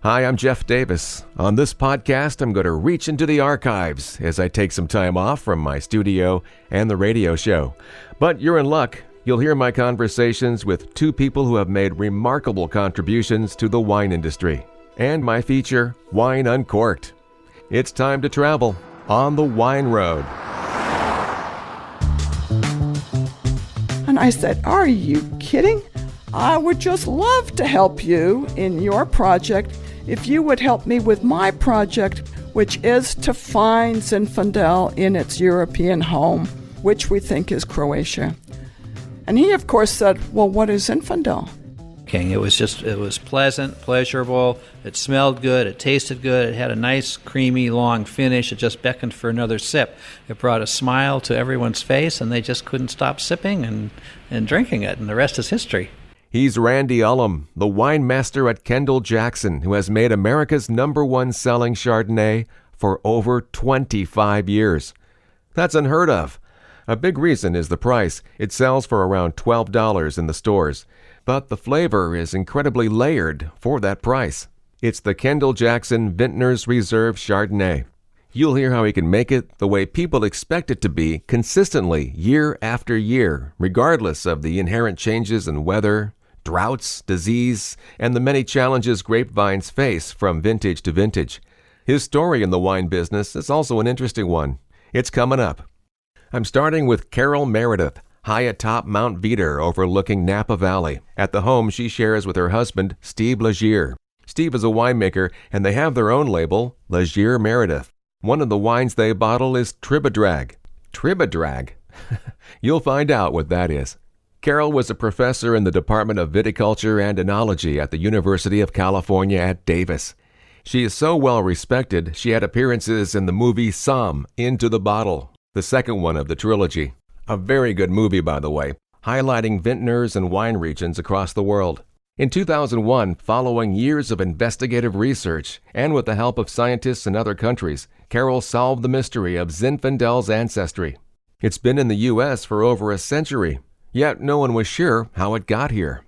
Hi, I'm Jeff Davis. On this podcast, I'm going to reach into the archives as I take some time off from my studio and the radio show. But you're in luck. You'll hear my conversations with two people who have made remarkable contributions to the wine industry, and my feature, Wine Uncorked. It's time to travel on the wine road. And I said, "Are you kidding? I would just love to help you in your project if you would help me with my project, which is to find Zinfandel in its European home, which we think is Croatia." And he, of course, said, "Well, what is Zinfandel?" It was pleasant, pleasurable, it smelled good, it tasted good, it had a nice, creamy, long finish, it just beckoned for another sip. It brought a smile to everyone's face, and they just couldn't stop sipping and drinking it, and the rest is history. He's Randy Ullom, the winemaster at Kendall-Jackson, who has made America's #1 selling Chardonnay for over 25 years. That's unheard of. A big reason is the price. It sells for around $12 in the stores. But the flavor is incredibly layered for that price. It's the Kendall-Jackson Vintner's Reserve Chardonnay. You'll hear how he can make it the way people expect it to be consistently year after year, regardless of the inherent changes in weather, droughts, disease, and the many challenges grapevines face from vintage to vintage. His story in the wine business is also an interesting one. It's coming up. I'm starting with Carole Meredith, high atop Mount Veeder overlooking Napa Valley, at the home she shares with her husband, Steve Lagier. Steve is a winemaker, and they have their own label, Lagier Meredith. One of the wines they bottle is Tribedrag. Tribedrag? You'll find out what that is. Carole was a professor in the Department of Viticulture and Enology at the University of California at Davis. She is so well respected, she had appearances in the movie Somm, Into the Bottle, the second one of the trilogy. A very good movie, by the way, highlighting vintners and wine regions across the world. In 2001, following years of investigative research, and with the help of scientists in other countries, Carole solved the mystery of Zinfandel's ancestry. It's been in the U.S. for over a century, yet no one was sure how it got here.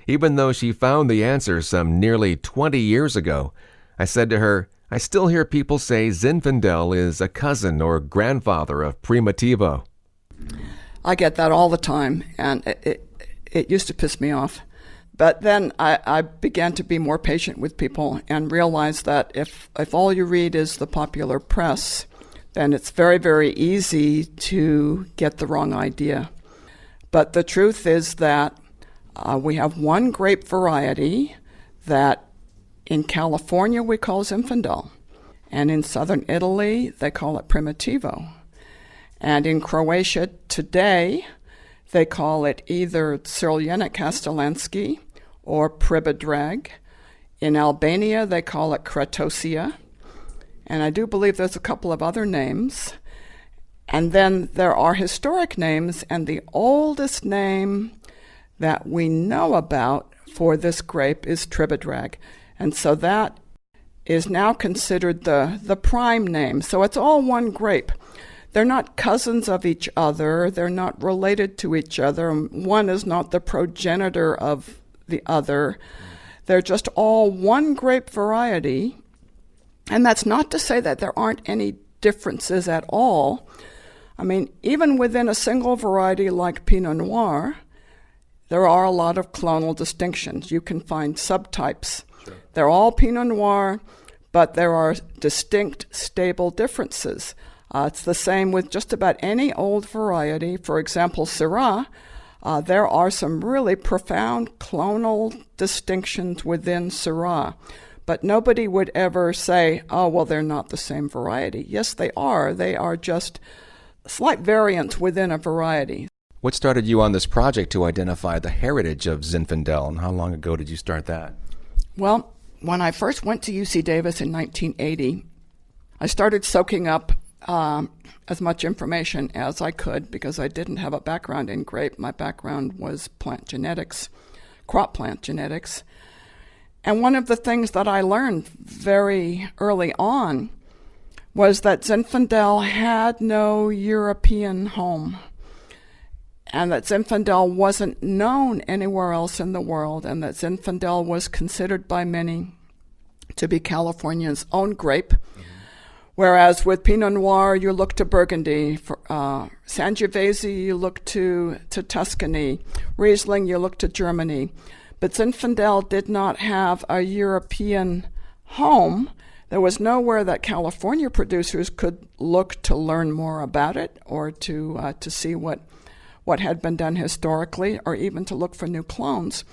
Even though she found the answer some nearly 20 years ago, I said to her, "I still hear people say Zinfandel is a cousin or grandfather of Primitivo." I get that all the time, and it used to piss me off. But then I began to be more patient with people and realize that if all you read is the popular press, then it's very, very easy to get the wrong idea. But the truth is that we have one grape variety that in California we call Zinfandel, and in southern Italy they call it Primitivo. And in Croatia today, they call it either Crljenak Kastelanski or Pribedrag. In Albania, they call it Kratosia. And I do believe there's a couple of other names. And then there are historic names, and the oldest name that we know about for this grape is Tribedrag. And so that is now considered the prime name. So it's all one grape. They're not cousins of each other. They're not related to each other. One is not the progenitor of the other. They're just all one grape variety. And that's not to say that there aren't any differences at all. I mean, even within a single variety like Pinot Noir, there are a lot of clonal distinctions. You can find subtypes. Sure. They're all Pinot Noir, but there are distinct, stable differences. It's the same with just about any old variety. For example, Syrah, there are some really profound clonal distinctions within Syrah. But nobody would ever say, "Oh, well, they're not the same variety." Yes, they are. They are just slight variants within a variety. What started you on this project to identify the heritage of Zinfandel, and how long ago did you start that? Well, when I first went to UC Davis in 1980, I started soaking up as much information as I could because I didn't have a background in grape. My background was plant genetics, crop plant genetics. And one of the things that I learned very early on was that Zinfandel had no European home, and that Zinfandel wasn't known anywhere else in the world, and that Zinfandel was considered by many to be California's own grape. Whereas with Pinot Noir, you look to Burgundy. For Sangiovese, you look to Tuscany. Riesling, you look to Germany. But Zinfandel did not have a European home. There was nowhere that California producers could look to learn more about it, or to see what had been done historically, or even to look for new clones.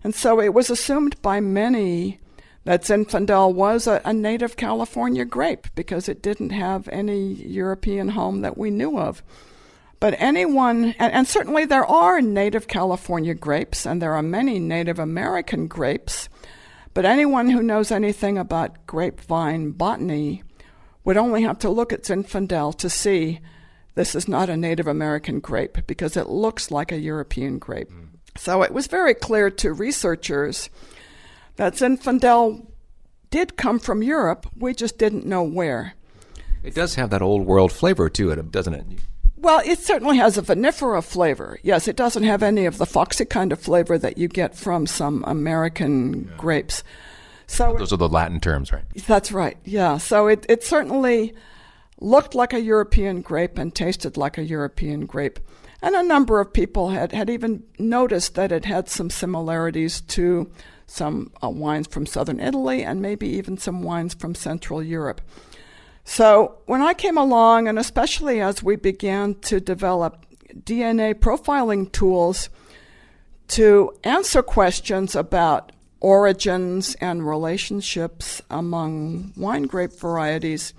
And so it was assumed by many that Zinfandel was a native California grape because it didn't have any European home that we knew of. But anyone, and certainly there are native California grapes, and there are many Native American grapes, but anyone who knows anything about grapevine botany would only have to look at Zinfandel to see this is not a Native American grape because it looks like a European grape. So it was very clear to researchers that Zinfandel did come from Europe. We just didn't know where. It does have that old world flavor to it, doesn't it? Well, it certainly has a vinifera flavor. Yes, it doesn't have any of the foxy kind of flavor that you get from some American grapes. So those are the Latin terms, right? That's right, yeah. So it certainly looked like a European grape and tasted like a European grape. And a number of people had even noticed that it had some similarities to some wines from southern Italy and maybe even some wines from Central Europe. So when I came along, and especially as we began to develop DNA profiling tools to answer questions about origins and relationships among wine grape varieties,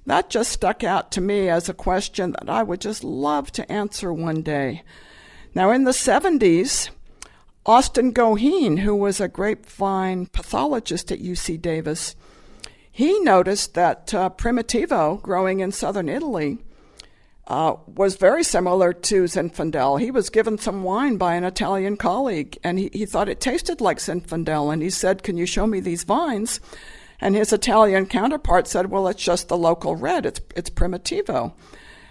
that just stuck out to me as a question that I would just love to answer one day. Now, in the 70s, Austin Goheen, who was a grapevine pathologist at UC Davis, he noticed that Primitivo, growing in southern Italy, was very similar to Zinfandel. He was given some wine by an Italian colleague, and he thought it tasted like Zinfandel, and he said, "Can you show me these vines?" And his Italian counterpart said, "Well, it's just the local red. It's Primitivo."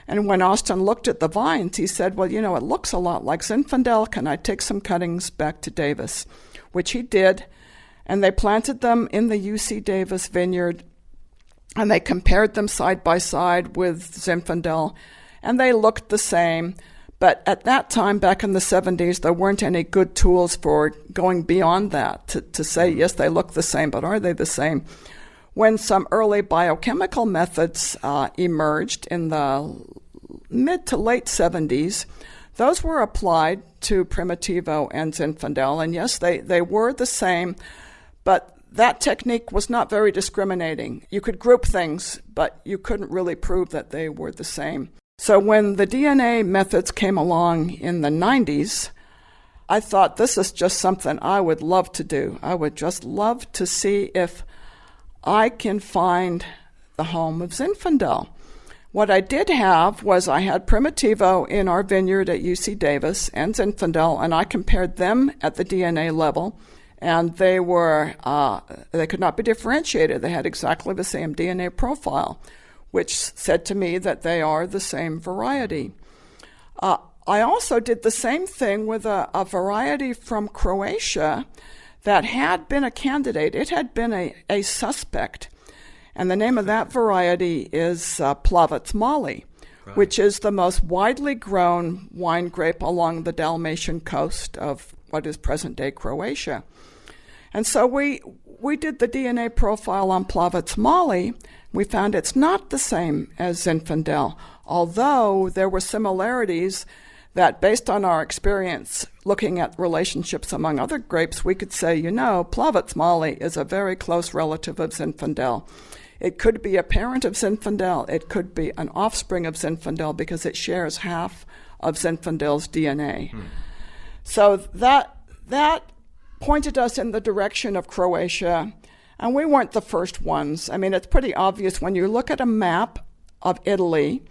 And when Austin looked at the vines, he said, "Well, you know, it looks a lot like Zinfandel. Can I take some cuttings back to Davis?" Which he did. And they planted them in the UC Davis vineyard, and they compared them side by side with Zinfandel, and they looked the same. But at that time, back in the 70s, there weren't any good tools for going beyond that to say, yes, they look the same, but are they the same? When some early biochemical methods emerged in the mid to late 70s, those were applied to Primitivo and Zinfandel, and yes, they were the same, but that technique was not very discriminating. You could group things, but you couldn't really prove that they were the same. So when the DNA methods came along in the 90s, I thought this is just something I would love to do. I would just love to see if I can find the home of Zinfandel. What I did have was I had Primitivo in our vineyard at UC Davis and Zinfandel, and I compared them at the DNA level, and they could not be differentiated. They had exactly the same DNA profile, which said to me that they are the same variety. I also did the same thing with a variety from Croatia that had been a candidate. It had been a suspect. And the name of that variety is Plavac Mali, right, which is the most widely grown wine grape along the Dalmatian coast of what is present-day Croatia. And so we did the DNA profile on Plavac Mali. We found it's not the same as Zinfandel, although there were similarities that, based on our experience looking at relationships among other grapes, we could say, Plavac Mali is a very close relative of Zinfandel. It could be a parent of Zinfandel. It could be an offspring of Zinfandel because it shares half of Zinfandel's DNA. So that pointed us in the direction of Croatia, and we weren't the first ones. I mean, it's pretty obvious when you look at a map of Italy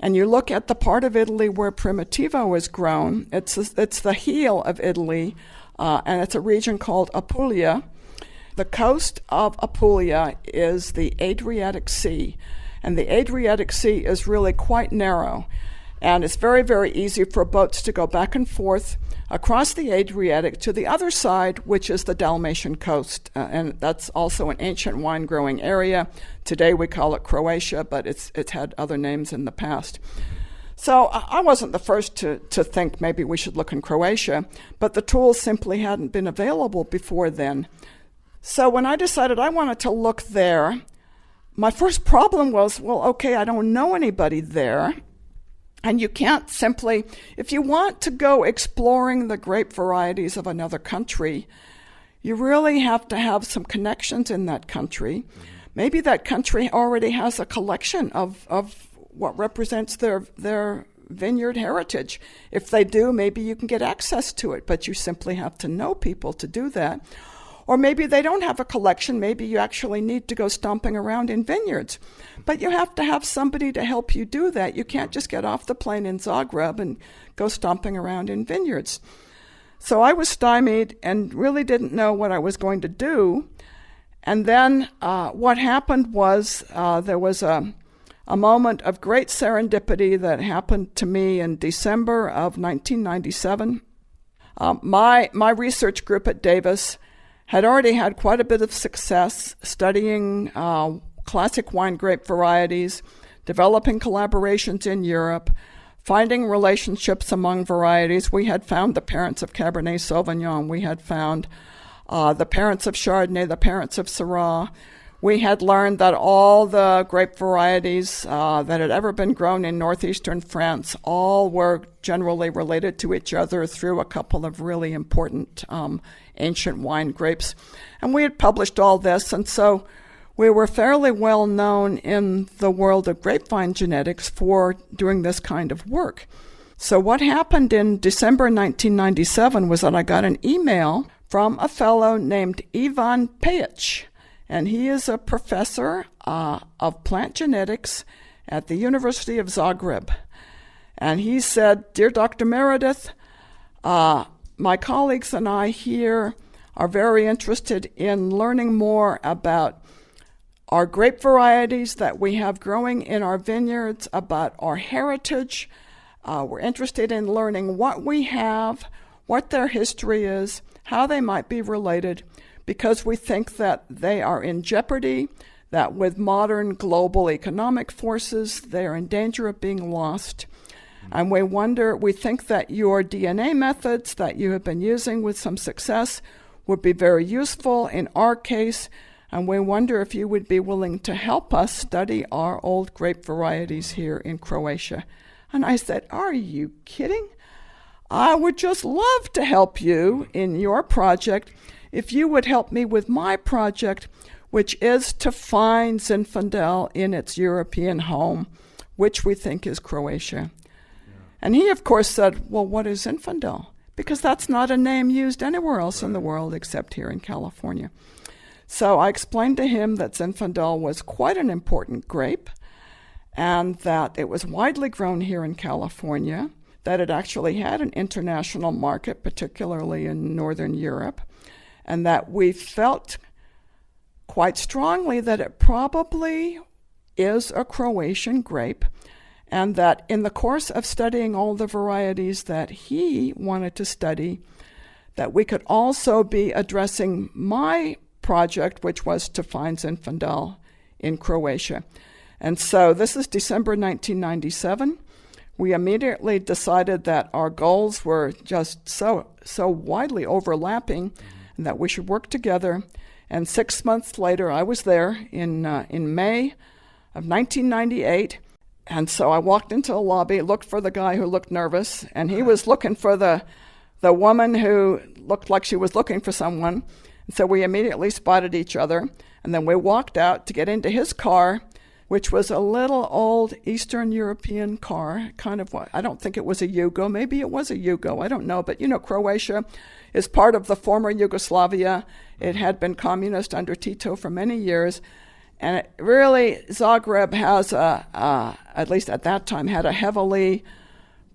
and you look at the part of Italy where Primitivo is grown. It's the heel of Italy, and it's a region called Apulia. The coast of Apulia is the Adriatic Sea, and the Adriatic Sea is really quite narrow. And it's very, very easy for boats to go back and forth across the Adriatic to the other side, which is the Dalmatian coast. And that's also an ancient wine-growing area. Today we call it Croatia, but it's had other names in the past. So I wasn't the first to think maybe we should look in Croatia, but the tools simply hadn't been available before then. So when I decided I wanted to look there, my first problem was, well, okay, I don't know anybody there. And you can't simply, if you want to go exploring the grape varieties of another country, you really have to have some connections in that country. Maybe that country already has a collection of what represents their vineyard heritage. If they do, maybe you can get access to it, but you simply have to know people to do that. Or maybe they don't have a collection. Maybe you actually need to go stomping around in vineyards. But you have to have somebody to help you do that. You can't just get off the plane in Zagreb and go stomping around in vineyards. So I was stymied and really didn't know what I was going to do. And then what happened was there was a moment of great serendipity that happened to me in December of 1997. My research group at Davis had already had quite a bit of success studying classic wine grape varieties, developing collaborations in Europe, finding relationships among varieties. We had found the parents of Cabernet Sauvignon. We had found the parents of Chardonnay, the parents of Syrah. We had learned that all the grape varieties that had ever been grown in northeastern France all were generally related to each other through a couple of really important ancient wine grapes. And we had published all this, and so we were fairly well known in the world of grapevine genetics for doing this kind of work. So what happened in December 1997 was that I got an email from a fellow named Ivan Pejic, and he is a professor of plant genetics at the University of Zagreb. And he said, "Dear Dr. Meredith, my colleagues and I here are very interested in learning more about our grape varieties that we have growing in our vineyards, about our heritage. We're interested in learning what we have, what their history is, how they might be related, because we think that they are in jeopardy, that with modern global economic forces, they are in danger of being lost. And we think that your DNA methods that you have been using with some success would be very useful in our case, and we wonder if you would be willing to help us study our old grape varieties here in Croatia." And I said, "Are you kidding? I would just love to help you in your project if you would help me with my project, which is to find Zinfandel in its European home, which we think is Croatia." And he, of course, said, "Well, what is Zinfandel?" Because that's not a name used anywhere else in the world except here in California. So I explained to him that Zinfandel was quite an important grape and that it was widely grown here in California, that it actually had an international market, particularly in Northern Europe, and that we felt quite strongly that it probably is a Croatian grape, and that in the course of studying all the varieties that he wanted to study, that we could also be addressing my project, which was to find Zinfandel in Croatia. And so this is December 1997. We immediately decided that our goals were just so widely overlapping and that we should work together. And 6 months later, I was there in May of 1998. And so I walked into the lobby, looked for the guy who looked nervous, and he was looking for the woman who looked like she was looking for someone. And so we immediately spotted each other, and then we walked out to get into his car, which was a little old Eastern European car, kind of what, I don't think it was a Yugo, maybe it was a Yugo, I don't know, but Croatia is part of the former Yugoslavia. It had been communist under Tito for many years. And it really, Zagreb has, at least at that time, had a heavily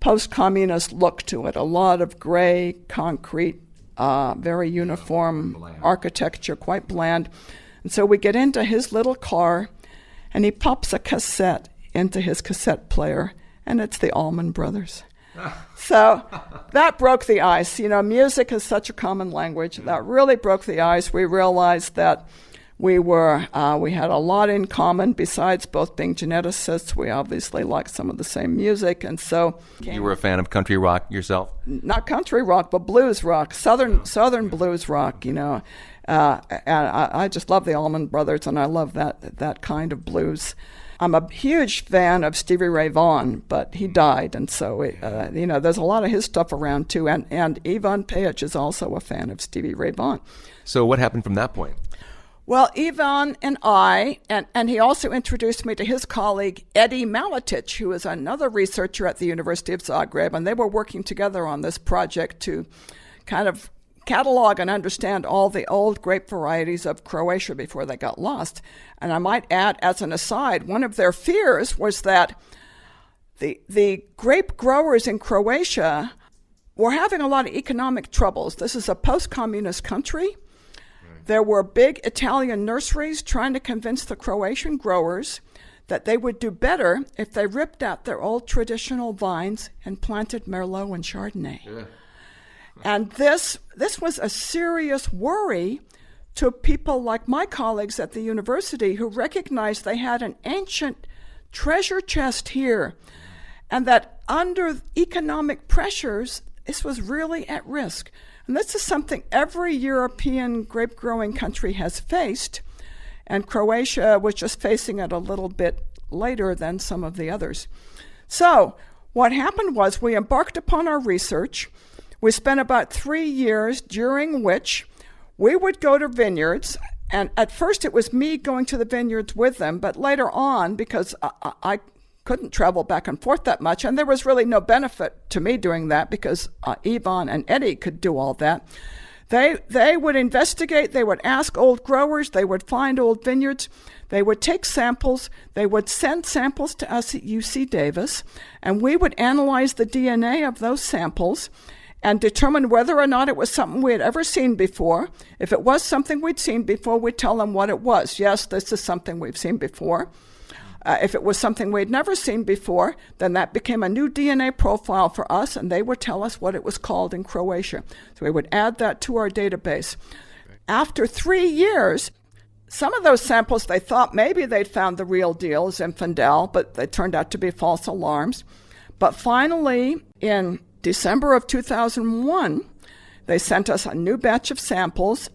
post-communist look to it. A lot of gray, concrete, very uniform architecture, quite bland. And so we get into his little car, and he pops a cassette into his cassette player, and it's the Allman Brothers. So that broke the ice. Music is such a common language. That really broke the ice. We realized that we had a lot in common besides both being geneticists. We obviously liked some of the same music, and so you were a fan of country rock yourself? Not country rock, but blues rock, southern blues rock. And I just love the Allman Brothers, and I love that kind of blues. I'm a huge fan of Stevie Ray Vaughan, but he died, and so there's a lot of his stuff around too. And Ivan Pejic is also a fan of Stevie Ray Vaughan. So what happened from that point? Well, Ivan and I, and he also introduced me to his colleague, Eddie Malatic, who is another researcher at the University of Zagreb, and they were working together on this project to kind of catalog and understand all the old grape varieties of Croatia before they got lost. And I might add, as an aside, one of their fears was that the grape growers in Croatia were having a lot of economic troubles. This is a post-communist country. There were big Italian nurseries trying to convince the Croatian growers that they would do better if they ripped out their old traditional vines and planted Merlot and Chardonnay. Yeah. And this was a serious worry to people like my colleagues at the university who recognized they had an ancient treasure chest here, and that under economic pressures, this was really at risk. And this is something every European grape-growing country has faced, and Croatia was just facing it a little bit later than some of the others. So what happened was we embarked upon our research. We spent about 3 years, during which we would go to vineyards, and at first it was me going to the vineyards with them, but later on, because I couldn't travel back and forth that much, and there was really no benefit to me doing that because Ivan and Eddie could do all that. They would investigate, they would ask old growers, they would find old vineyards, they would take samples, they would send samples to us at UC Davis, and we would analyze the DNA of those samples and determine whether or not it was something we had ever seen before. If it was something we'd seen before, we'd tell them what it was. Yes, this is something we've seen before. If it was something we'd never seen before, then that became a new DNA profile for us, and they would tell us what it was called in Croatia. So we would add that to our database. After 3 years, some of those samples, they thought maybe they'd found the real deal, Zinfandel, but they turned out to be false alarms. But finally, in December of 2001, they sent us a new batch of samples.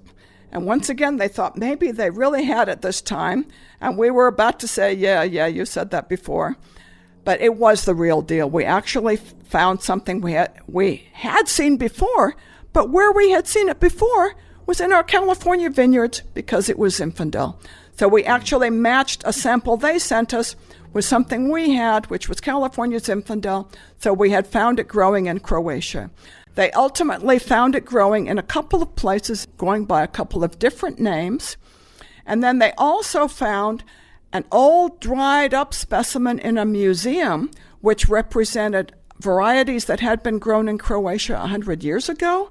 And once again, they thought maybe they really had it this time. And we were about to say, yeah, you said that before. But it was the real deal. We actually found something we had seen before, but where we had seen it before was in our California vineyards because it was Zinfandel. So we actually matched a sample they sent us with something we had, which was California Zinfandel. So we had found it growing in Croatia. They ultimately found it growing in a couple of places, going by a couple of different names. And then they also found an old dried-up specimen in a museum, which represented varieties that had been grown in Croatia 100 years ago.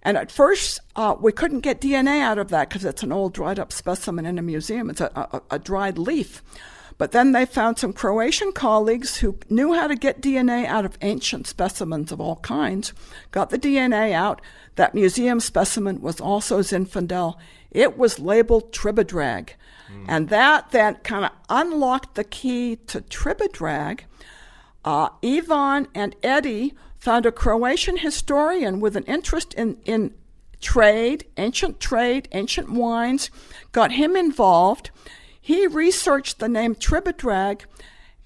And at first, we couldn't get DNA out of that because it's an old dried-up specimen in a museum. It's a dried leaf. But then they found some Croatian colleagues who knew how to get DNA out of ancient specimens of all kinds, got the DNA out. That museum specimen was also Zinfandel. It was labeled Tribodrag. And that then kind of unlocked the key to Tribodrag. Ivan and Eddie found a Croatian historian with an interest in trade, ancient wines, got him involved. He researched the name Tribodrag,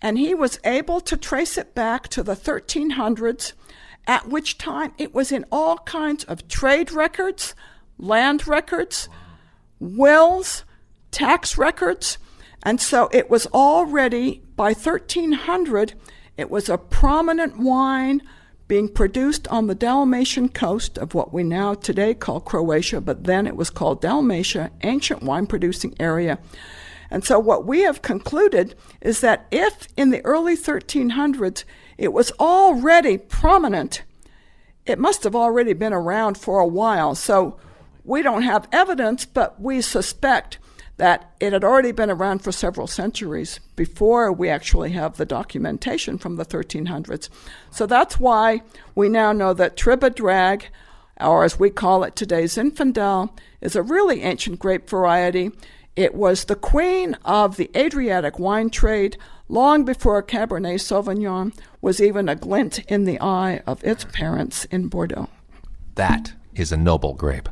and he was able to trace it back to the 1300s, at which time it was in all kinds of trade records, land records, wills, tax records. And so it was already, by 1300, it was a prominent wine being produced on the Dalmatian coast of what we now today call Croatia, but then it was called Dalmatia, ancient wine-producing area. And so what we have concluded is that if in the early 1300s it was already prominent, it must have already been around for a while. So we don't have evidence, but we suspect that it had already been around for several centuries before we actually have the documentation from the 1300s. So that's why we now know that Tribodrag, or as we call it today, Zinfandel, is a really ancient grape variety. It was the queen of the Adriatic wine trade long before Cabernet Sauvignon was even a glint in the eye of its parents in Bordeaux. That is a noble grape.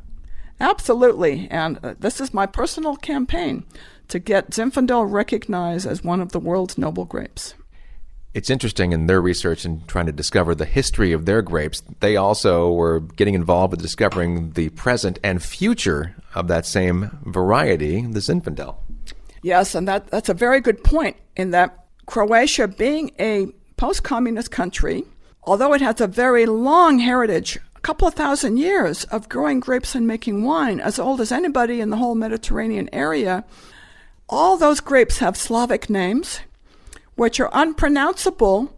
Absolutely, and this is my personal campaign to get Zinfandel recognized as one of the world's noble grapes. It's interesting in their research and trying to discover the history of their grapes. They also were getting involved with discovering the present and future of that same variety, the Zinfandel. Yes, and that's a very good point, in that Croatia, being a post-communist country, although it has a very long heritage, a couple of thousand years of growing grapes and making wine, as old as anybody in the whole Mediterranean area, all those grapes have Slavic names, which are unpronounceable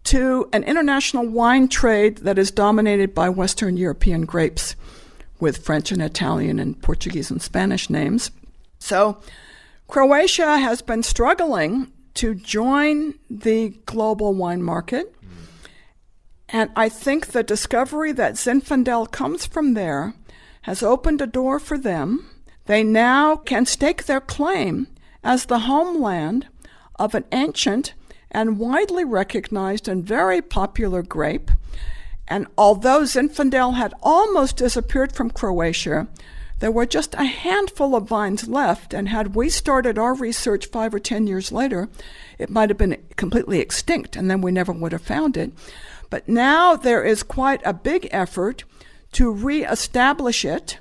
to an international wine trade that is dominated by Western European grapes, with French and Italian and Portuguese and Spanish names. So Croatia has been struggling to join the global wine market. And I think the discovery that Zinfandel comes from there has opened a door for them. They now can stake their claim as the homeland of an ancient and widely recognized and very popular grape. And although Zinfandel had almost disappeared from Croatia, there were just a handful of vines left, and had we started our research 5 or 10 years later, it might have been completely extinct, and then we never would have found it. But now there is quite a big effort to reestablish it.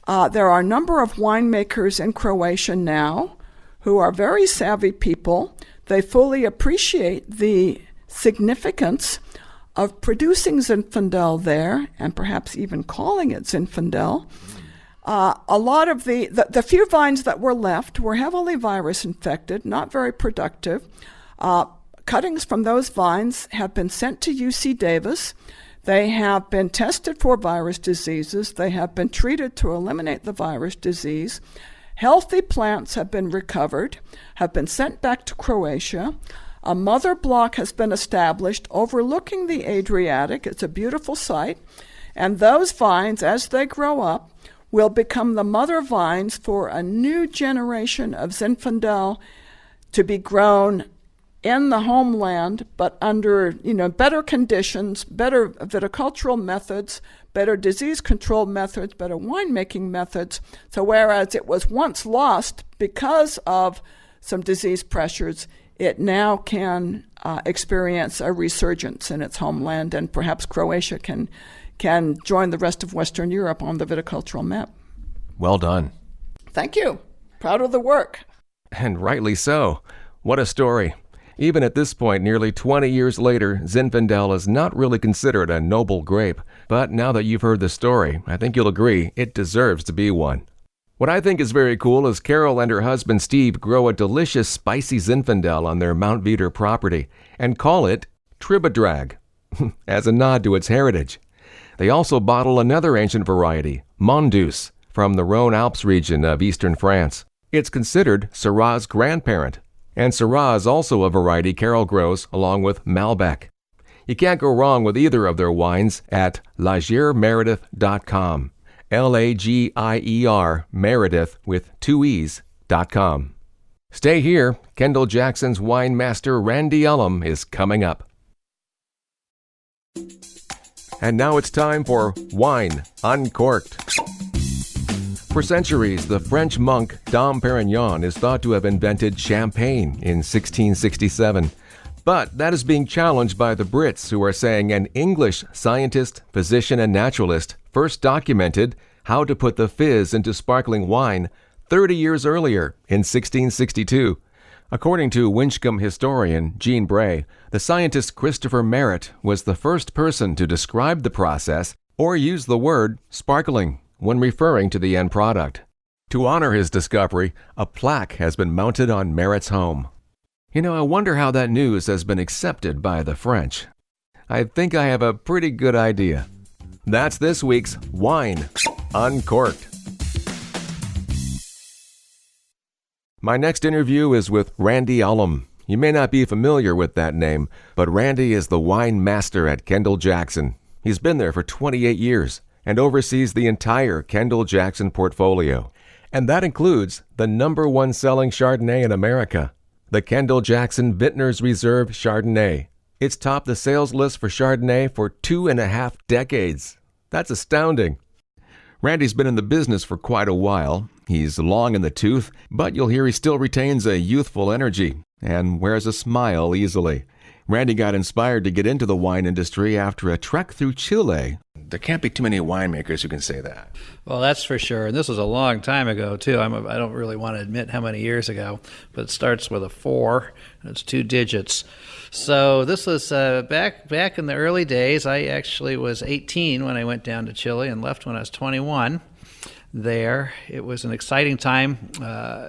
There are a number of winemakers in Croatia now who are very savvy people. They fully appreciate the significance of producing Zinfandel there, and perhaps even calling it Zinfandel. A lot of the few vines that were left were heavily virus infected, not very productive. Cuttings from those vines have been sent to UC Davis. They have been tested for virus diseases. They have been treated to eliminate the virus disease. Healthy plants have been recovered, have been sent back to Croatia. A mother block has been established overlooking the Adriatic. It's a beautiful site. And those vines, as they grow up, will become the mother vines for a new generation of Zinfandel to be grown in the homeland, but under better conditions, better viticultural methods, better disease control methods, better winemaking methods. So whereas it was once lost because of some disease pressures, it now can experience a resurgence in its homeland, and perhaps Croatia can join the rest of Western Europe on the viticultural map. Well done. Thank you. Proud of the work. And rightly so. What a story. Even at this point, nearly 20 years later, Zinfandel is not really considered a noble grape. But now that you've heard the story, I think you'll agree it deserves to be one. What I think is very cool is Carole and her husband Steve grow a delicious spicy Zinfandel on their Mount Veeder property and call it Tribodrag, as a nod to its heritage. They also bottle another ancient variety, Mondouse, from the Rhone Alps region of eastern France. It's considered Syrah's grandparent, and Syrah is also a variety Carole grows along with Malbec. You can't go wrong with either of their wines at LagierMeredith.com. Lagier Meredith with 2 E's.com. Stay here. Kendall-Jackson's Winemaster Randy Ullom is coming up. And now it's time for Wine Uncorked. For centuries, the French monk Dom Perignon is thought to have invented champagne in 1667. But that is being challenged by the Brits, who are saying an English scientist, physician, and naturalist first documented how to put the fizz into sparkling wine 30 years earlier in 1662. According to Winchcombe historian Jean Bray, the scientist Christopher Merritt was the first person to describe the process or use the word sparkling when referring to the end product. To honor his discovery, a plaque has been mounted on Merritt's home. I wonder how that news has been accepted by the French. I think I have a pretty good idea. That's this week's Wine Uncorked. My next interview is with Randy Ullom. You may not be familiar with that name, but Randy is the wine master at Kendall-Jackson. He's been there for 28 years and oversees the entire Kendall-Jackson portfolio. And that includes the #1 selling Chardonnay in America, the Kendall-Jackson Vintners Reserve Chardonnay. It's topped the sales list for Chardonnay for 2.5 decades. That's astounding. Randy's been in the business for quite a while. He's long in the tooth, but you'll hear he still retains a youthful energy and wears a smile easily. Randy got inspired to get into the wine industry after a trek through Chile. There can't be too many winemakers who can say that. Well, that's for sure. And this was a long time ago, too. I don't really want to admit how many years ago, but it starts with a 4. And it's 2 digits. So this was back in the early days. I actually was 18 when I went down to Chile and left when I was 21. There, it was an exciting time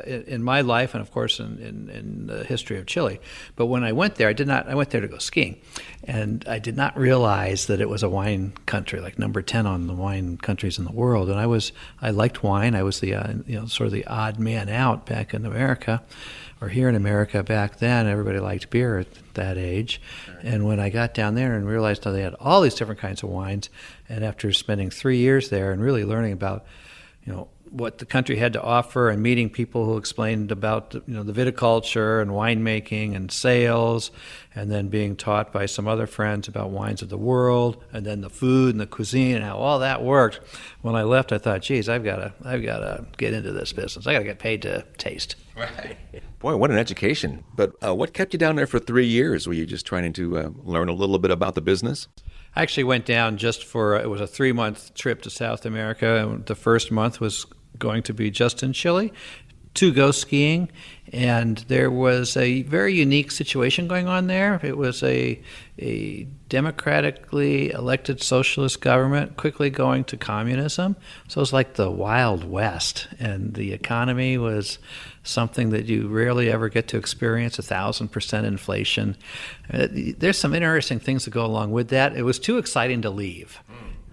in my life, and of course in the history of Chile. But when I went there, I went there to go skiing, and I did not realize that it was a wine country, like number 10 on the wine countries in the world. And I liked wine. I was the sort of the odd man out back in America, or here in America back then. Everybody liked beer at that age. And when I got down there and realized how they had all these different kinds of wines, and after spending 3 years there and really learning about what the country had to offer and meeting people who explained about the viticulture and winemaking and sales, and then being taught by some other friends about wines of the world, and then the food and the cuisine and how all that worked. When I left, I thought, geez, I've got to get into this business. I got to get paid to taste. Right. Boy, what an education. But what kept you down there for 3 years? Were you just trying to learn a little bit about the business? I actually went down just for, it was a 3-month trip to South America. The first month was going to be just in Chile to go skiing, and there was a very unique situation going on there. It was a democratically elected socialist government quickly going to communism, so it was like the Wild West, and the economy was something that you rarely ever get to experience, 1,000% inflation. There's some interesting things that go along with that. It was too exciting to leave.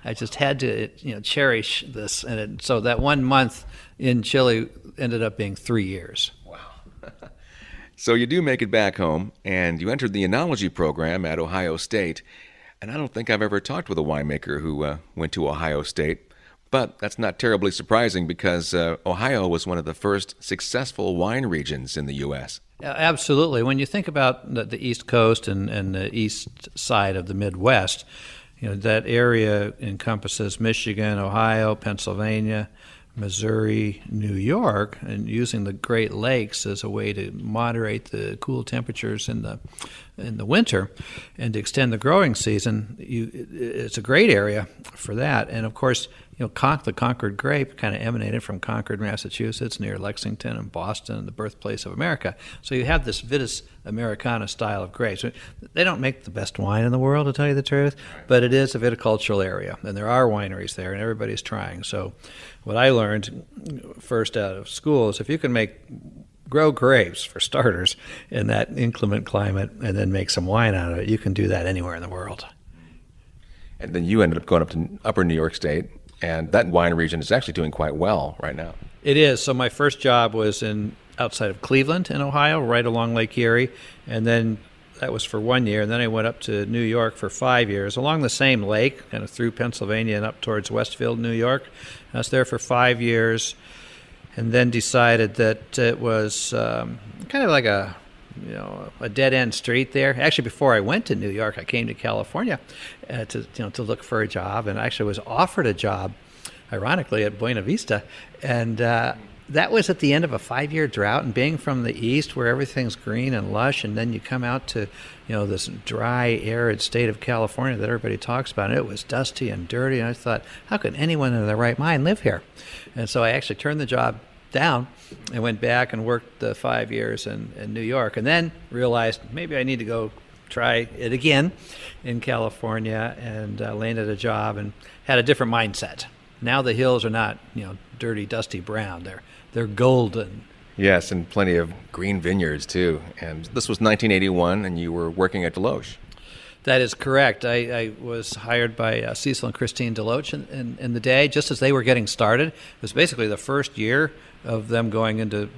I just had to, cherish this, and so that 1 month in Chile ended up being 3 years. Wow! So you do make it back home, and you entered the enology program at Ohio State. And I don't think I've ever talked with a winemaker who went to Ohio State, but that's not terribly surprising because Ohio was one of the first successful wine regions in the U.S. Absolutely. When you think about the East Coast and the east side of the Midwest, that area encompasses Michigan, Ohio, Pennsylvania, Missouri, New York, and using the Great Lakes as a way to moderate the cool temperatures in the winter and to extend the growing season. It's a great area for that. And of course, the Concord grape kind of emanated from Concord, Massachusetts, near Lexington and Boston, the birthplace of America. So you have this Vitis Americana style of grapes. They don't make the best wine in the world, to tell you the truth, but it is a viticultural area, and there are wineries there, and everybody's trying. So what I learned first out of school is if you can grow grapes, for starters, in that inclement climate, and then make some wine out of it, you can do that anywhere in the world. And then you ended up going up to Upper New York State, and that wine region is actually doing quite well right now. It is. So my first job was outside of Cleveland in Ohio, right along Lake Erie, and then that was for 1 year. And then I went up to New York for 5 years, along the same lake, kind of through Pennsylvania and up towards Westfield, New York. I was there for 5 years, and then decided that it was kind of like a dead-end street there. Actually, before I went to New York, I came to California to look for a job, and actually was offered a job, ironically, at Buena Vista, and that was at the end of a 5-year drought. And being from the east, where everything's green and lush, and then you come out to this dry, arid state of California that everybody talks about, and it was dusty and dirty. And I thought, how could anyone in their right mind live here? And so I actually turned the job down and went back and worked the 5 years in New York, and then realized maybe I need to go try it again in California, and landed a job and had a different mindset. Now the hills are not dirty, dusty brown. They're golden. Yes, and plenty of green vineyards too. And this was 1981, and you were working at Deloche. That is correct. I was hired by Cecil and Christine Deloach in the day, just as they were getting started. It was basically the first year of them going into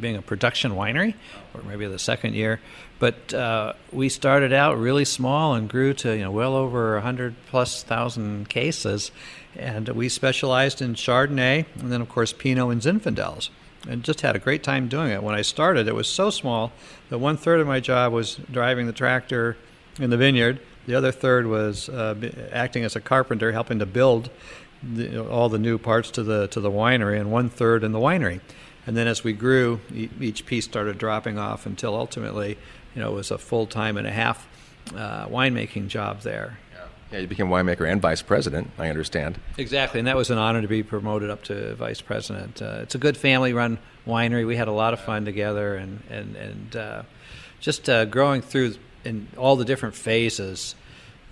being a production winery, or maybe the second year. But we started out really small and grew to well over 100,000+ cases, and we specialized in Chardonnay, and then of course Pinot and Zinfandels, and just had a great time doing it. When I started, it was so small that 1/3 of my job was driving the tractor in the vineyard. The other third was acting as a carpenter, helping to build all the new parts to the winery, and 1/3 in the winery. And then as we grew, each piece started dropping off until ultimately, it was a full-time and a half winemaking job there. Yeah, you became winemaker and vice president, I understand. Exactly, and that was an honor to be promoted up to vice president. It's a good family-run winery. We had a lot of fun together, and just growing through in all the different phases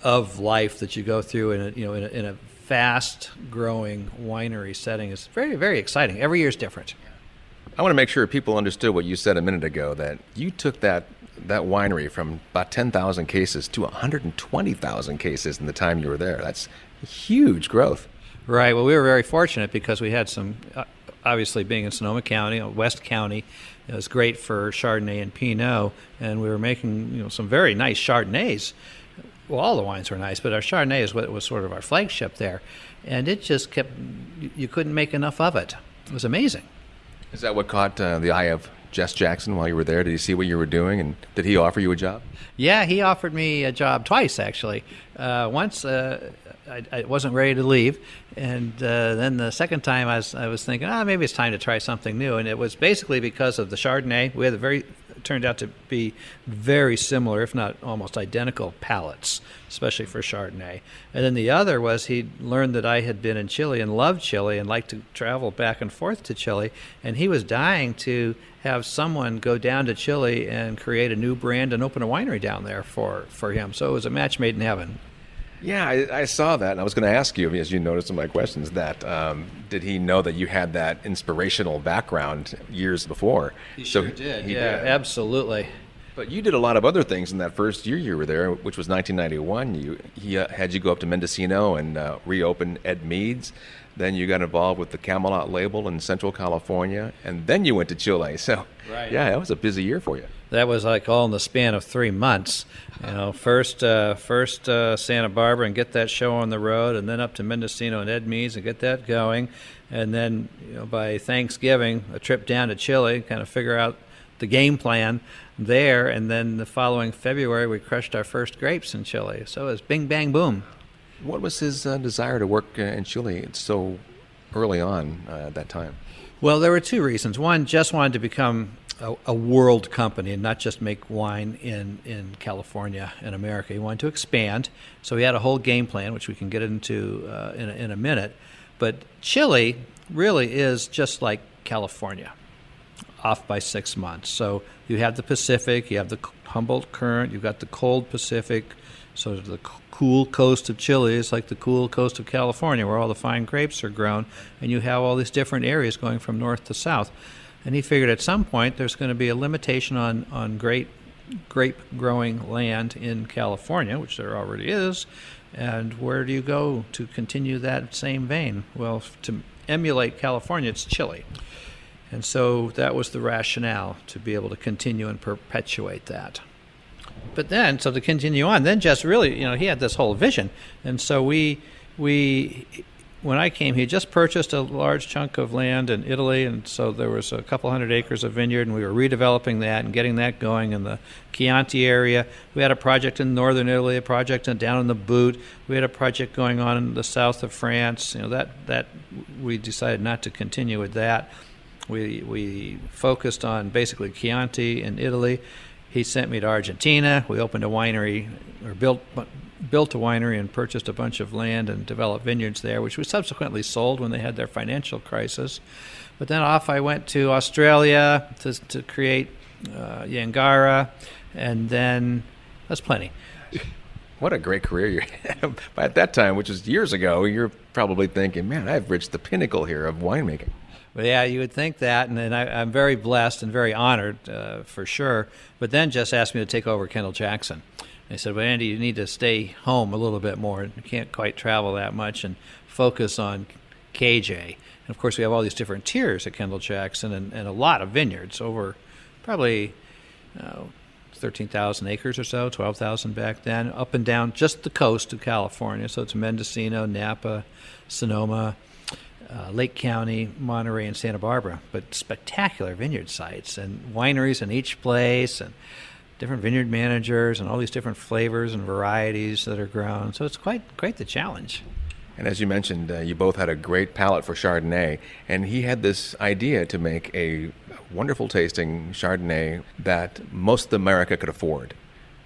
of life that you go through in a fast-growing winery setting is very, very exciting. Every year is different. I want to make sure people understood what you said a minute ago, that you took that winery from about 10,000 cases to 120,000 cases in the time you were there. That's huge growth. Right. Well, we were very fortunate because we had some, obviously being in Sonoma County, West County, it was great for Chardonnay and Pinot, and we were making some very nice Chardonnays. Well, all the wines were nice, but our Chardonnay is what was sort of our flagship there, and it just kept, you couldn't make enough of it. It was amazing. Is that what caught the eye of Jess Jackson while you were there? Did he see what you were doing, and did he offer you a job? Yeah, he offered me a job twice, actually. Once I wasn't ready to leave, and then the second time I was thinking, maybe it's time to try something new, and it was basically because of the Chardonnay. We had turned out to be very similar, if not almost identical, palates, especially for Chardonnay. And then the other was he learned that I had been in Chile and loved Chile and liked to travel back and forth to Chile, and he was dying to have someone go down to Chile and create a new brand and open a winery down there for him. So it was a match made in heaven. Yeah, I saw that, and I was going to ask you, as you noticed in my questions, that did he know that you had that inspirational background years before? He sure did. Yeah, absolutely. But you did a lot of other things in that first year you were there, which was 1991. He had you go up to Mendocino and reopen Ed Mead's. Then you got involved with the Camelot label in Central California, and then you went to Chile. So, right. Yeah, that was a busy year for you. That was like all in the span of 3 months. First Santa Barbara and get that show on the road, and then up to Mendocino and Ed Mead's and get that going, and then by Thanksgiving a trip down to Chile, kind of figure out the game plan there, and then the following February we crushed our first grapes in Chile. So it was bing bang boom. What was his desire to work in Chile so early on at that time? Well, there were two reasons. One, Jess wanted to become a world company and not just make wine in California and America. He wanted to expand, so he had a whole game plan, which we can get into in a minute. But Chile really is just like California, off by 6 months. So you have the Pacific, you have the Humboldt Current, you've got the cold Pacific, so the cool coast of Chile is like the cool coast of California, where all the fine grapes are grown, and you have all these different areas going from north to south. And he figured at some point there's going to be a limitation on grape growing land in California, which there already is, and where do you go to continue that same vein? Well, to emulate California, it's Chile. And so that was the rationale, to be able to continue and perpetuate that. But then, so to continue on, then Jess really, he had this whole vision. And so we when I came, he had just purchased a large chunk of land in Italy, and so there was a couple hundred acres of vineyard, and we were redeveloping that and getting that going in the Chianti area. We had a project in northern Italy, a project down in the Boot. We had a project going on in the south of France. That we decided not to continue with that. We focused on basically Chianti in Italy. He sent me to Argentina. We opened a winery, or built a winery and purchased a bunch of land and developed vineyards there, which we subsequently sold when they had their financial crisis. But then off I went to Australia to create Yangara, and then that's plenty. What a great career you had. At that time, which was years ago, you're probably thinking, man, I've reached the pinnacle here of winemaking. Well, yeah, you would think that, and I'm very blessed and very honored, for sure. But then just asked me to take over Kendall-Jackson. They said, well, Andy, you need to stay home a little bit more. You can't quite travel that much and focus on KJ. And, of course, we have all these different tiers at Kendall-Jackson and a lot of vineyards, over probably 13,000 acres or so, 12,000 back then, up and down just the coast of California. So it's Mendocino, Napa, Sonoma, Lake County, Monterey, and Santa Barbara. But spectacular vineyard sites and wineries in each place and different vineyard managers and all these different flavors and varieties that are grown. So it's quite the challenge. And as you mentioned, you both had a great palate for Chardonnay, and he had this idea to make a wonderful tasting Chardonnay that most of America could afford.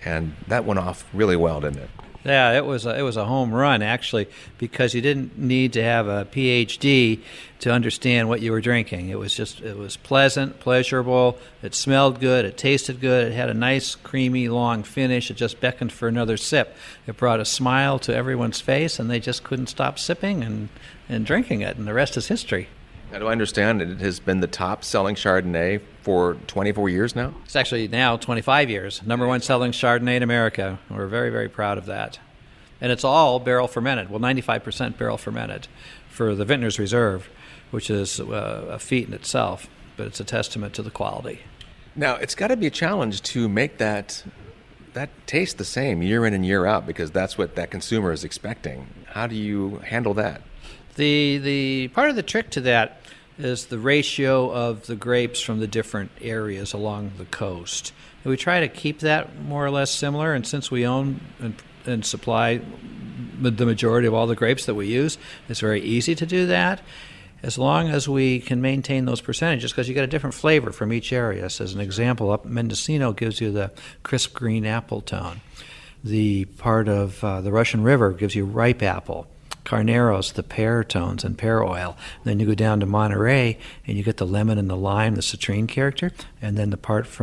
And that went off really well, didn't it? Yeah, it was a home run, actually, because you didn't need to have a PhD to understand what you were drinking. It was pleasant, pleasurable, it smelled good, it tasted good, it had a nice, creamy, long finish, it just beckoned for another sip. It brought a smile to everyone's face, and they just couldn't stop sipping and drinking it, and the rest is history. Now, do I understand it has been the top-selling Chardonnay for 24 years now? It's actually now 25 years. Number one selling Chardonnay in America. We're very, very proud of that. And it's all barrel fermented. Well, 95% barrel fermented for the Vintners Reserve, which is a feat in itself, but it's a testament to the quality. Now, it's got to be a challenge to make that taste the same year in and year out, because that's what that consumer is expecting. How do you handle that? The part of the trick to that is the ratio of the grapes from the different areas along the coast. And we try to keep that more or less similar, and since we own and supply the majority of all the grapes that we use, it's very easy to do that, as long as we can maintain those percentages, because you get a different flavor from each area. So as an example, up Mendocino gives you the crisp green apple tone. The part of the Russian River gives you ripe apple. Carneros, the pear tones and pear oil. And then you go down to Monterey and you get the lemon and the lime, the citrine character. And then the part of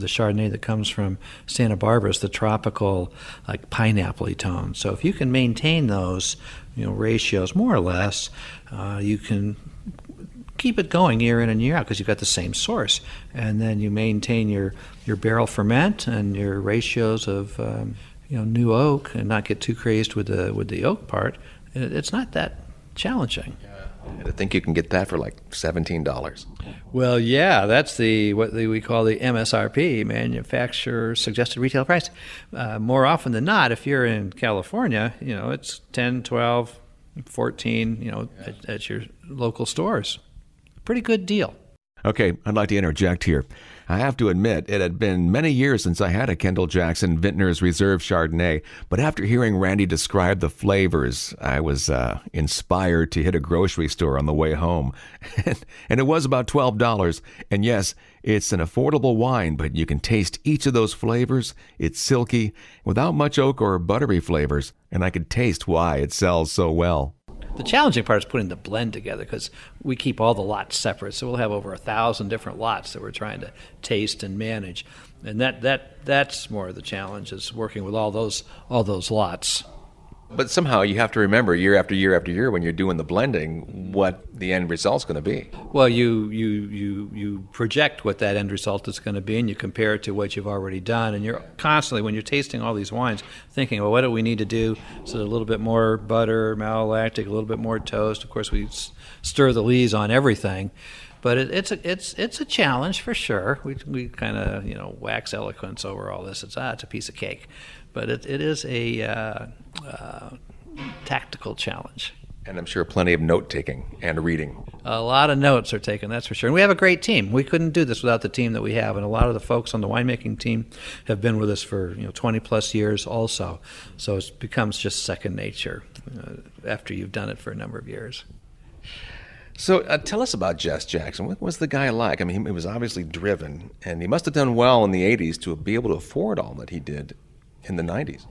the Chardonnay that comes from Santa Barbara is the tropical, like pineapple-y tone. So if you can maintain those, ratios more or less, you can keep it going year in and year out because you've got the same source. And then you maintain your barrel ferment and your ratios of new oak and not get too crazed with the oak part. It's not that challenging. I think you can get that for like $17. Well, yeah, that's what we call the MSRP, manufacturer suggested retail price. More often than not, if you're in California, it's 10, 12, 14, at your local stores. Pretty good deal. Okay, I'd like to interject here. I have to admit, it had been many years since I had a Kendall-Jackson Vintners Reserve Chardonnay, but after hearing Randy describe the flavors, I was inspired to hit a grocery store on the way home. And it was about $12. And yes, it's an affordable wine, but you can taste each of those flavors. It's silky, without much oak or buttery flavors, and I could taste why it sells so well. The challenging part is putting the blend together because we keep all the lots separate. So we'll have over 1,000 different lots that we're trying to taste and manage. And that's more of the challenge, is working with all those lots. But somehow you have to remember year after year after year when you're doing the blending what the end result's going to be. Well, you project what that end result is going to be, and you compare it to what you've already done. And you're constantly, when you're tasting all these wines, thinking, well, what do we need to do? So a little bit more butter, malolactic, a little bit more toast. Of course, we stir the lees on everything. But it's a challenge for sure. We kind of wax eloquence over all this. It's a piece of cake, but it is a tactical challenge. And I'm sure plenty of note taking and reading. A lot of notes are taken, that's for sure. And we have a great team. We couldn't do this without the team that we have. And a lot of the folks on the winemaking team have been with us for 20 plus years also. So it becomes just second nature after you've done it for a number of years. So tell us about Jess Jackson. What was the guy like? I mean, he was obviously driven, and he must have done well in the 80s to be able to afford all that he did in the 90s.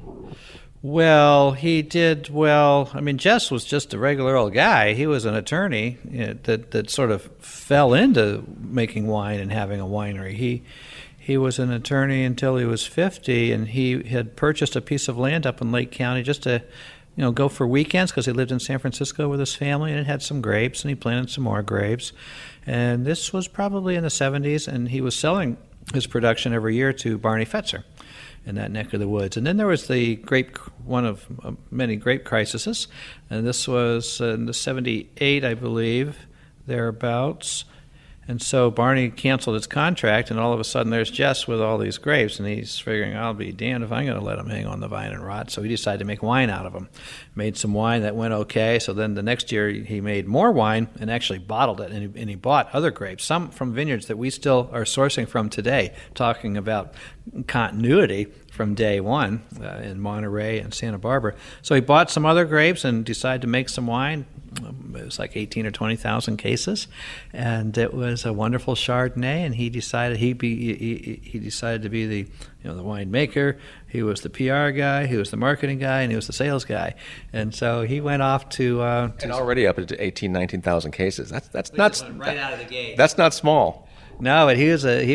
Well, he did well. I mean, Jess was just a regular old guy. He was an attorney that sort of fell into making wine and having a winery. He was an attorney until he was 50, and he had purchased a piece of land up in Lake County just to go for weekends because he lived in San Francisco with his family, and it had some grapes, and he planted some more grapes. And this was probably in the 70s, and he was selling his production every year to Barney Fetzer. in that neck of the woods. And then there was the grape, one of many grape crises, and this was in the 78, I believe, thereabouts. And so Barney canceled his contract, and all of a sudden there's Jess with all these grapes, and he's figuring, I'll be damned if I'm going to let them hang on the vine and rot. So he decided to make wine out of them. Made some wine that went okay. So then the next year he made more wine and actually bottled it, and he bought other grapes, some from vineyards that we still are sourcing from today, talking about continuity from day one in Monterey and Santa Barbara. So he bought some other grapes and decided to make some wine. It was like 18 or 20,000 cases, and it was a wonderful Chardonnay. And he decided he decided to be the the winemaker. He was the PR guy, he was the marketing guy, and he was the sales guy. And so he went off to and already up to 18, 19,000 cases. That's not right out of the gate. That's not small. No, but he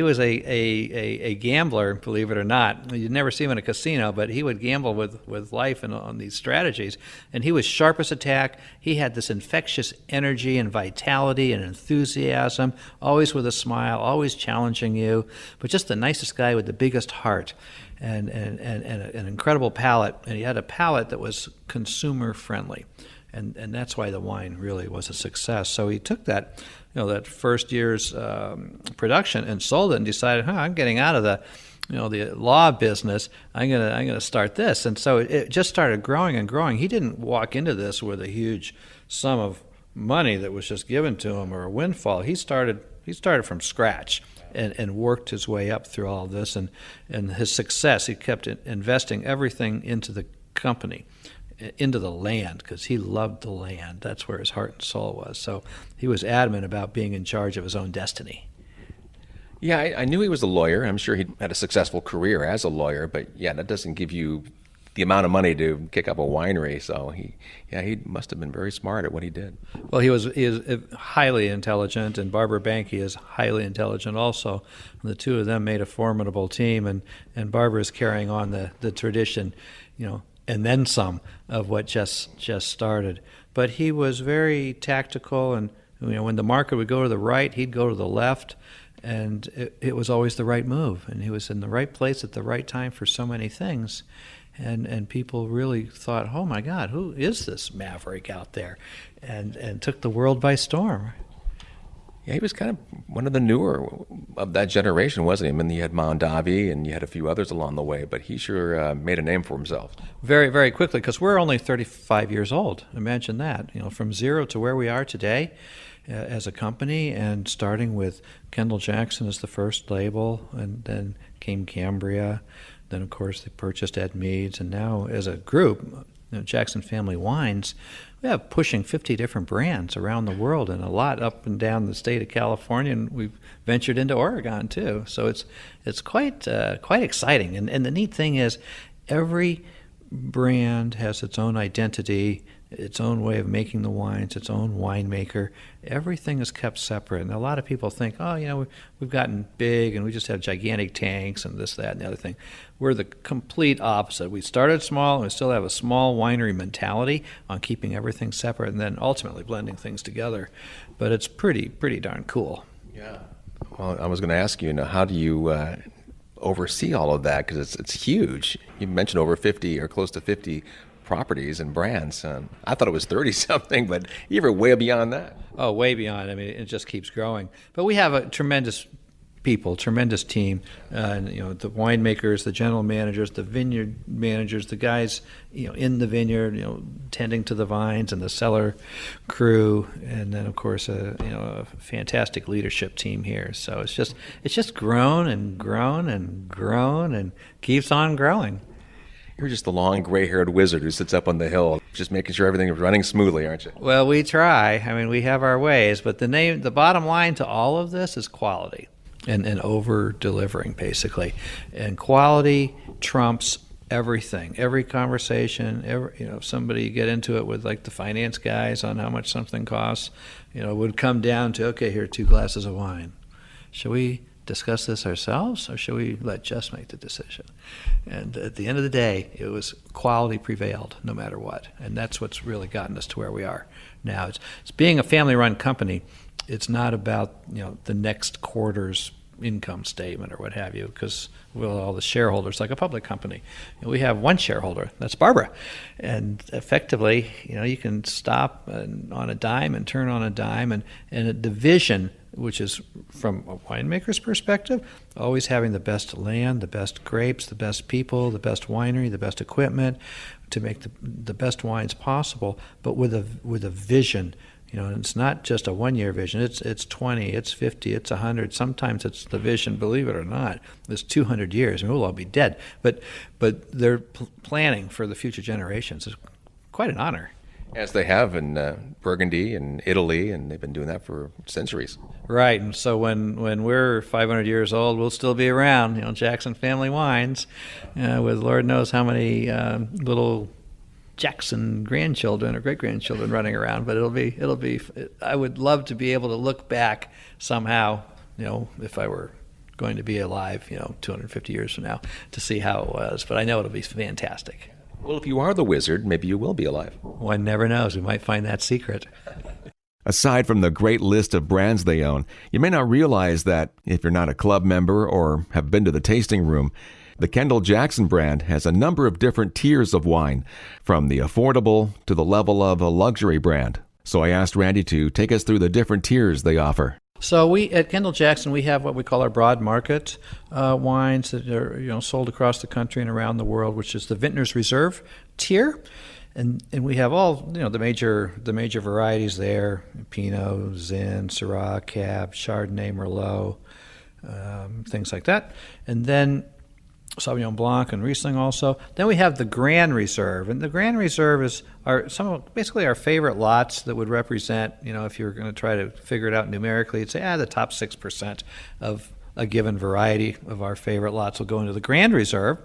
was a gambler, believe it or not. You'd never see him in a casino, but he would gamble with life and on these strategies. And he was sharp as a tack. He had this infectious energy and vitality and enthusiasm, always with a smile, always challenging you, but just the nicest guy with the biggest heart and an incredible palate. And he had a palate that was consumer friendly. And that's why the wine really was a success. So he took that, that first year's production and sold it and decided, I'm getting out of the law business. I'm gonna start this. And so it just started growing and growing. He didn't walk into this with a huge sum of money that was just given to him or a windfall. He started from scratch and worked his way up through all of this. And his success, he kept investing everything into the company, into the land, because he loved the land. That's where his heart and soul was. So he was adamant about being in charge of his own destiny. Yeah, I knew he was a lawyer. I'm sure he had a successful career as a lawyer, but yeah, that doesn't give you the amount of money to kick up a winery. So he must have been very smart at what he did. Well, he is highly intelligent, and Barbara Banke is highly intelligent also. And the two of them made a formidable team, and Barbara is carrying on the tradition, and then some of what just started. But he was very tactical, and when the market would go to the right, he'd go to the left, and it was always the right move. And he was in the right place at the right time for so many things. And people really thought, oh my God, who is this maverick out there? And took the world by storm. Yeah, he was kind of one of the newer of that generation, wasn't he? I mean, you had Mondavi and you had a few others along the way, but he sure made a name for himself. Very, very quickly, because we're only 35 years old. Imagine that, from zero to where we are today as a company, and starting with Kendall-Jackson as the first label, and then came Cambria. Then, of course, they purchased Ed Meads, and now as a group, Jackson Family Wines, we have pushing 50 different brands around the world, and a lot up and down the state of California, and we've ventured into Oregon too. So it's quite exciting. And the neat thing is, every brand has its own identity, its own way of making the wines, its own winemaker. Everything is kept separate. And a lot of people think, we've gotten big and we just have gigantic tanks and this, that, and the other thing. We're the complete opposite. We started small and we still have a small winery mentality on keeping everything separate and then ultimately blending things together. But it's pretty darn cool. Yeah. Well, I was going to ask you, how do you oversee all of that? Because it's huge. You mentioned over 50 or close to 50 properties and brands. I thought it was 30-something, but you're way beyond that. Oh, way beyond. I mean, it just keeps growing. But we have a tremendous team, the winemakers, the general managers, the vineyard managers, the guys, in the vineyard, tending to the vines, and the cellar crew, and then of course a fantastic leadership team here. So it's just grown and grown and grown and keeps on growing. You're just the long gray-haired wizard who sits up on the hill, just making sure everything is running smoothly, aren't you? Well, we try. I mean, we have our ways, but the bottom line to all of this is quality. And over-delivering, basically. And quality trumps everything. Every conversation, if somebody get into it with like the finance guys on how much something costs, would come down to, okay, here are 2 glasses of wine. Should we discuss this ourselves, or should we let Jess make the decision? And at the end of the day, it was quality prevailed no matter what. And that's what's really gotten us to where we are now. It's being a family-run company. It's not about the next quarter's income statement or what have you, because we're all the shareholders like a public company. And we have one shareholder, that's Barbara. And effectively, you can stop on a dime and turn on a dime, and a division, which is from a winemaker's perspective, always having the best land, the best grapes, the best people, the best winery, the best equipment to make the best wines possible, but with a vision. It's not just a one-year vision. It's 20, it's 50, it's 100. Sometimes it's the vision, believe it or not, it's 200 years, and we'll all be dead. But they're planning for the future generations. It's quite an honor. As they have in Burgundy and Italy, and they've been doing that for centuries. Right, and so when we're 500 years old, we'll still be around. Jackson Family Wines, with Lord knows how many little Jackson grandchildren or great-grandchildren running around, but it'll be. I would love to be able to look back somehow, if I were going to be alive, 250 years from now, to see how it was. But I know it'll be fantastic. Well, if you are the wizard, maybe you will be alive. One never knows. We might find that secret. Aside from the great list of brands they own, you may not realize that if you're not a club member or have been to the tasting room, the Kendall-Jackson brand has a number of different tiers of wine, from the affordable to the level of a luxury brand. So I asked Randy to take us through the different tiers they offer. So we at Kendall-Jackson, we have what we call our broad market wines that are sold across the country and around the world, which is the Vintner's Reserve tier, and we have all the major varieties there: Pinot, Zin, Syrah, Cab, Chardonnay, Merlot, things like that, and then Sauvignon Blanc and Riesling also. Then we have the Grand Reserve, and the Grand Reserve are basically our favorite lots that would represent, if you were going to try to figure it out numerically, you'd say the top 6% of a given variety of our favorite lots will go into the Grand Reserve.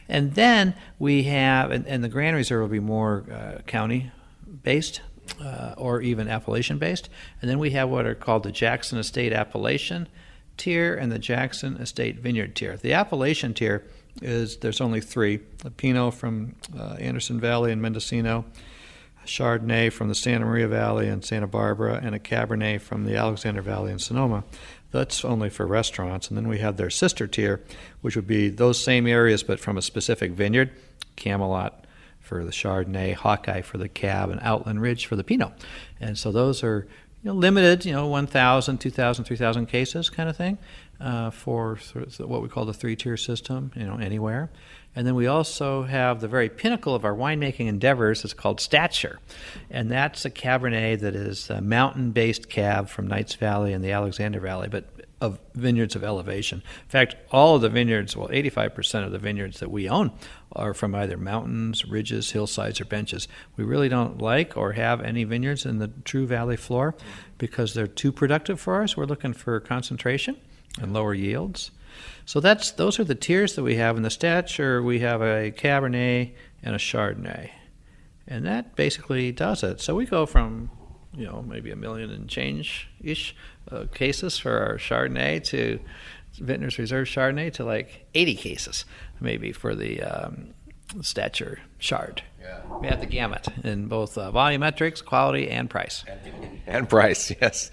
And then we have, and the Grand Reserve will be more county-based or even appellation-based. And then we have what are called the Jackson Estate Appellation tier and the Jackson Estate Vineyard tier. The appellation tier there's only three: a Pinot from Anderson Valley and Mendocino, a Chardonnay from the Santa Maria Valley and Santa Barbara, and a Cabernet from the Alexander Valley and Sonoma. That's only for restaurants. And then we have their sister tier, which would be those same areas but from a specific vineyard: Camelot for the Chardonnay, Hawkeye for the Cab, and Outland Ridge for the Pinot. And so those are limited, 1,000, 2,000, 3,000 cases kind of thing for what we call the three-tier system, anywhere. And then we also have the very pinnacle of our winemaking endeavors. It's called Stature. And that's a Cabernet that is a mountain-based cab from Knights Valley and the Alexander Valley, but of vineyards of elevation. In fact, all of the vineyards, 85% of the vineyards that we own are from either mountains, ridges, hillsides, or benches. We really don't like or have any vineyards in the true valley floor because they're too productive for us. We're looking for concentration and lower yields. So those are the tiers that we have. In the Stature, we have a Cabernet and a Chardonnay. And that basically does it. So we go from maybe 1 million and change-ish cases for our Chardonnay to Vintner's Reserve Chardonnay to like 80 cases maybe for the Stature Chard. Yeah. We have the gamut in both volumetrics, quality, and price. And price, yes.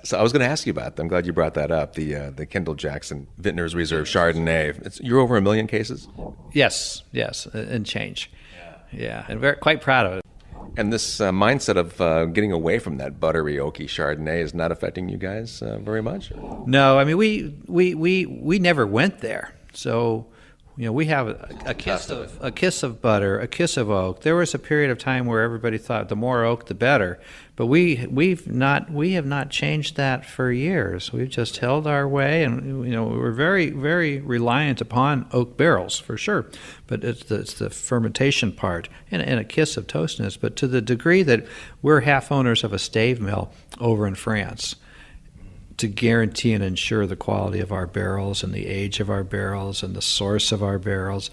So I was going to ask you about that. I'm glad you brought that up, the Kendall-Jackson Vintner's Reserve Chardonnay. You're over 1 million cases? Yes, and change. Yeah, and we're quite proud of it. And this mindset of getting away from that buttery, oaky Chardonnay is not affecting you guys very much? No, I mean we never went there. So, we have a kiss of butter, a kiss of oak. There was a period of time where everybody thought the more oak the better, but we have not changed that for years. We've just held our way, and we're very, very reliant upon oak barrels for sure. But it's the fermentation part and a kiss of toastiness. But to the degree that we're half owners of a stave mill over in France, to guarantee and ensure the quality of our barrels and the age of our barrels and the source of our barrels.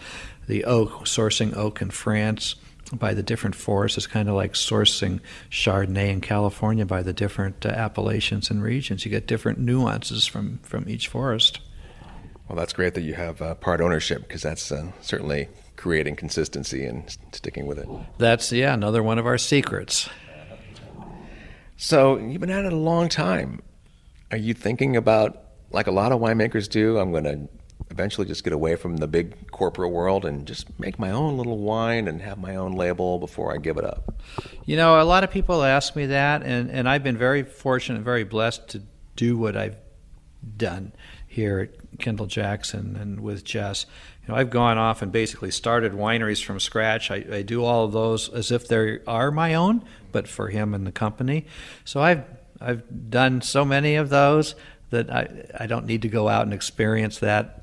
The sourcing oak in France by the different forests is kind of like sourcing Chardonnay in California by the different appellations and regions. You get different nuances from each forest. Well, that's great that you have part ownership, because that's certainly creating consistency and sticking with it. That's, another one of our secrets. So you've been at it a long time. Are you thinking about like a lot of winemakers do, I'm going to eventually just get away from the big corporate world and just make my own little wine and have my own label before I give it up. You know, a lot of people ask me that, and I've been very fortunate and very blessed to do what I've done here at Kendall-Jackson and with Jess. You know, I've gone off and basically started wineries from scratch. I do all of those as if they are my own, but for him and the company. So I've done so many of those that I don't need to go out and experience that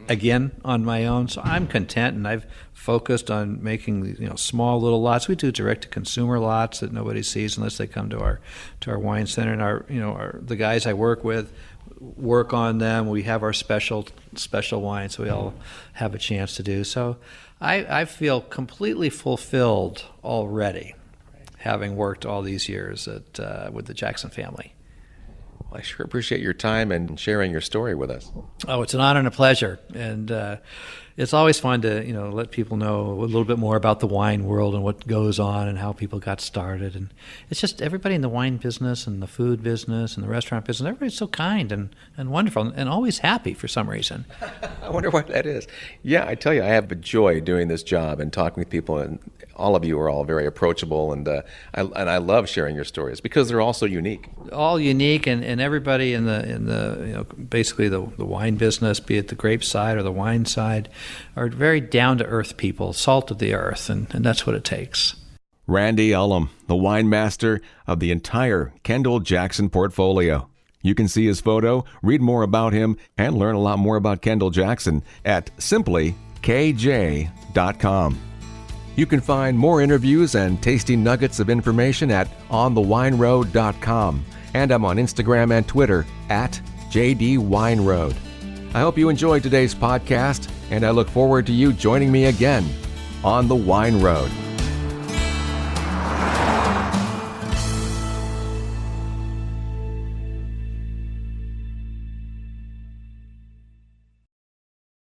again on my own. So I'm content, and I've focused on making, you know, small little lots. We do direct to consumer lots that nobody sees unless they come to our wine center, and the guys I work with work on them. We have our special wines, so we all have a chance to do. So I feel completely fulfilled already, having worked all these years with the Jackson family. Well, I sure appreciate your time and sharing your story with us. Oh, it's an honor and a pleasure. And it's always fun to, you know, let people know a little bit more about the wine world and what goes on and how people got started. And it's just everybody in the wine business and the food business and the restaurant business, everybody's so kind and wonderful and always happy for some reason. I wonder what that is. Yeah, I tell you, I have a joy doing this job and talking with people, and all of you are all very approachable, and I love sharing your stories because they're all so unique. All unique, and everybody in the you know, basically the wine business, be it the grape side or the wine side, are very down to earth people, salt of the earth, and that's what it takes. Randy Ullom, the wine master of the entire Kendall-Jackson portfolio. You can see his photo, read more about him, and learn a lot more about Kendall-Jackson at simplykj.com. You can find more interviews and tasty nuggets of information at onthewineroad.com, and I'm on Instagram and Twitter at @JDWineRoad. I hope you enjoyed today's podcast, and I look forward to you joining me again on the Wine Road.